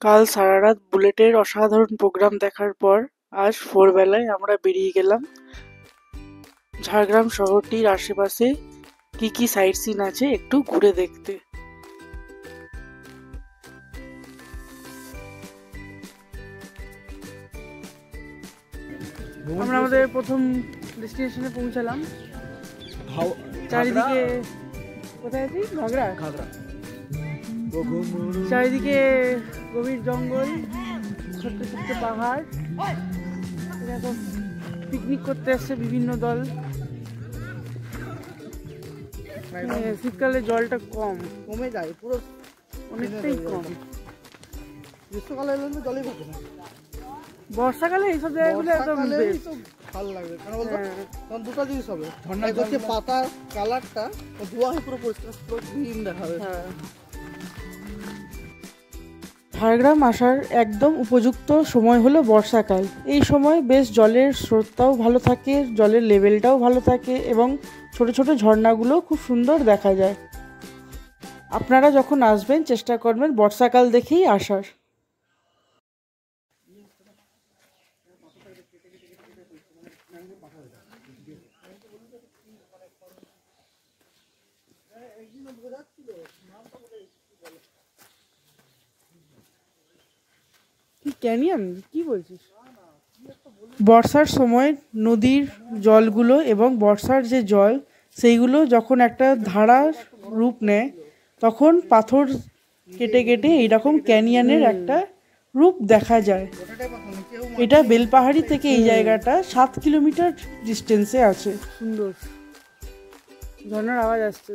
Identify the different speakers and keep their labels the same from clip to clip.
Speaker 1: কাল সারা রাত বুলেটের অসাধারণ প্রোগ্রাম দেখার পর আজ ভোরবেলায় আমরা বেরিয়ে গেলাম ঝাড়গ্রাম শহরটির আশেপাশে কি কি সাইট সিন আছে একটু ঘুরে দেখতে। আমরা আমাদের প্রথম ডেস্টিনেশনে পৌঁছালাম। চারিদিকে কোথায় আছি? ঘাগড়া। চারিদিকে গভীর জঙ্গল, ছোট্ট ছোট্ট পাহাড়। এরকম পিকনিক করতে আসছে বিভিন্ন দল। শীতকালে জলটা কমে যায়, পুরো অনেকটাই কম। গ্রীষ্মকালে জলই থাকে না, বর্ষাকালে এইসব জায়গাগুলো একদম ভালো লাগবে। কারণ বলতো তখন দুটো জিনিস হবে, হচ্ছে পাতার কালারটা ধোয়া হয়ে পুরো পরিষ্কার পুরো গ্রিন দেখাবে। ঝাড়গ্রাম আসার একদম উপযুক্ত সময় হলো বর্ষাকাল। এই সময় বেশ জলের স্রোতটাও ভালো থাকে, জলের লেভেলটাও ভালো থাকে এবং ছোট ছোট ঝর্ণাগুলো খুব সুন্দর দেখা যায়। আপনারা যখন আসবেন চেষ্টা করবেন বর্ষাকাল দেখেই আসার। ক্যানিয়ন কি বলছিস? বর্ষার সময় নদীর জলগুলো এবং বর্ষার যে জল সেইগুলো যখন একটা ধারার রূপ নেয় তখন পাথর কেটে কেটে এইরকম ক্যানিয়নের একটা রূপ দেখা যায়। এটা বেলপাহাড়ি থেকে এই জায়গাটা 7 কিলোমিটার ডিস্টেন্সে আছে। সুন্দর ঝর্ণার আওয়াজ আসছে।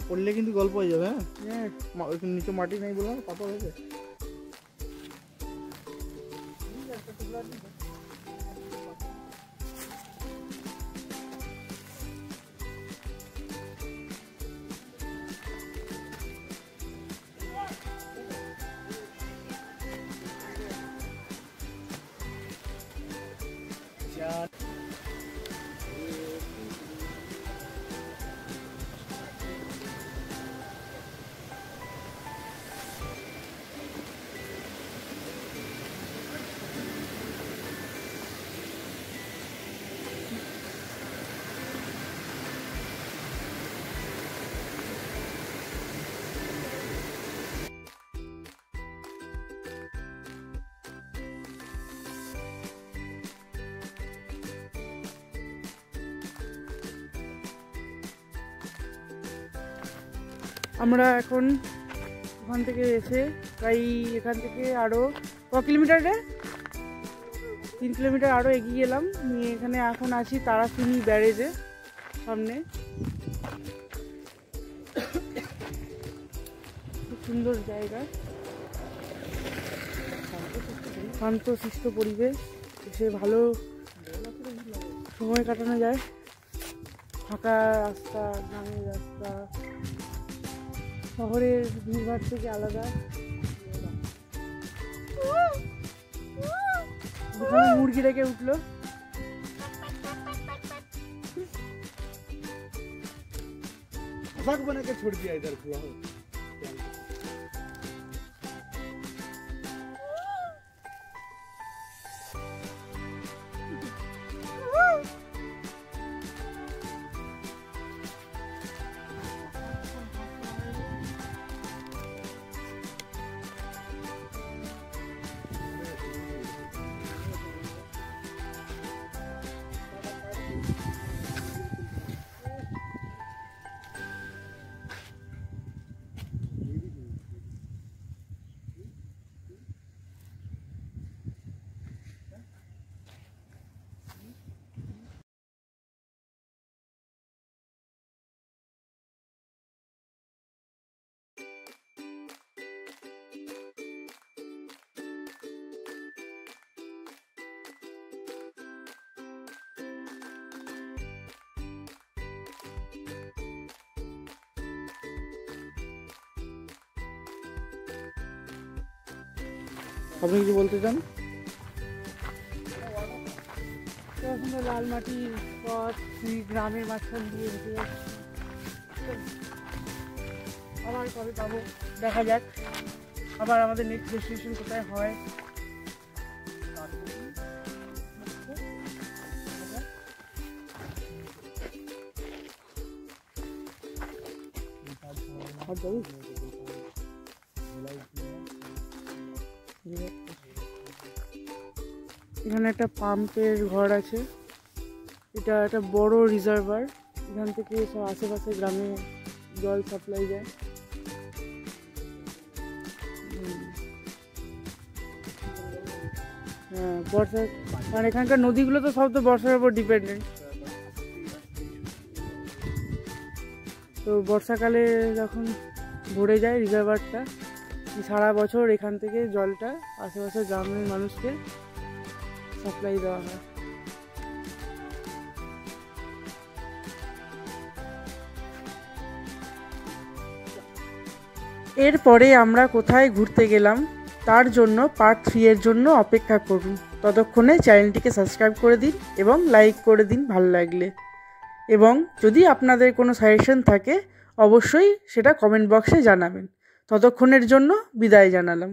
Speaker 1: পড়লে কিন্তু গল্প হয়ে যাবে। হ্যাঁ, নিচে মাটি নাই বললাম, পাথর হয়েছে। আমরা এখন ওখান থেকে এসে প্রায় এখান থেকে আরও কিলোমিটার 3 কিলোমিটার আরও এগিয়ে গেলাম। নিয়ে এখানে এখন আছি তারাসিনী ব্যারেজে সামনে। খুব সুন্দর জায়গা, শান্তশিষ্ট পরিবেশ, এসে ভালো সময় কাটানো যায়। ফাঁকা রাস্তা, গ্রামের রাস্তা, শহরের ভিড়ভাড় থেকে আলাদা। মুরগি রেখে উঠলো। छोड़ दिया इधर पूरा। আপনি কিছু বলতে চান? লাল মাটির পথ, গ্রামের মাঝখান দিয়ে হেঁটে যাচ্ছি। আবার কবে পাবো দেখা যাক, আবার আমাদের নেক্সট ডেস্টিনেশন কোথায় হয়। এখানে একটা পাম্পের ঘর আছে, এটা একটা বড় রিজার্ভার, এখান থেকে সব আশেপাশে গ্রামে জল সাপ্লাই যায়। হ্যাঁ বর্ষা, কারণ এখানকার নদীগুলো তো সব তো বর্ষার উপর ডিপেন্ডেন্ট। তো বর্ষাকালে যখন ভরে যায় রিজার্ভারটা, সারা বছর এখান থেকে জলটা আশেপাশে গ্রামের মানুষকে সাপ্লাই দেওয়া হয়। এরপরে আমরা কোথায় ঘুরতে গেলাম তার জন্য পার্ট 3 এর জন্য অপেক্ষা করুন। ততক্ষণে চ্যানেলটিকে সাবস্ক্রাইব করে দিন এবং লাইক করে দিন ভালো লাগলে, এবং যদি আপনাদের কোনো সাজেশন থাকে অবশ্যই সেটা কমেন্ট বক্সে জানাবেন। ততক্ষণের জন্য বিদায় জানালাম।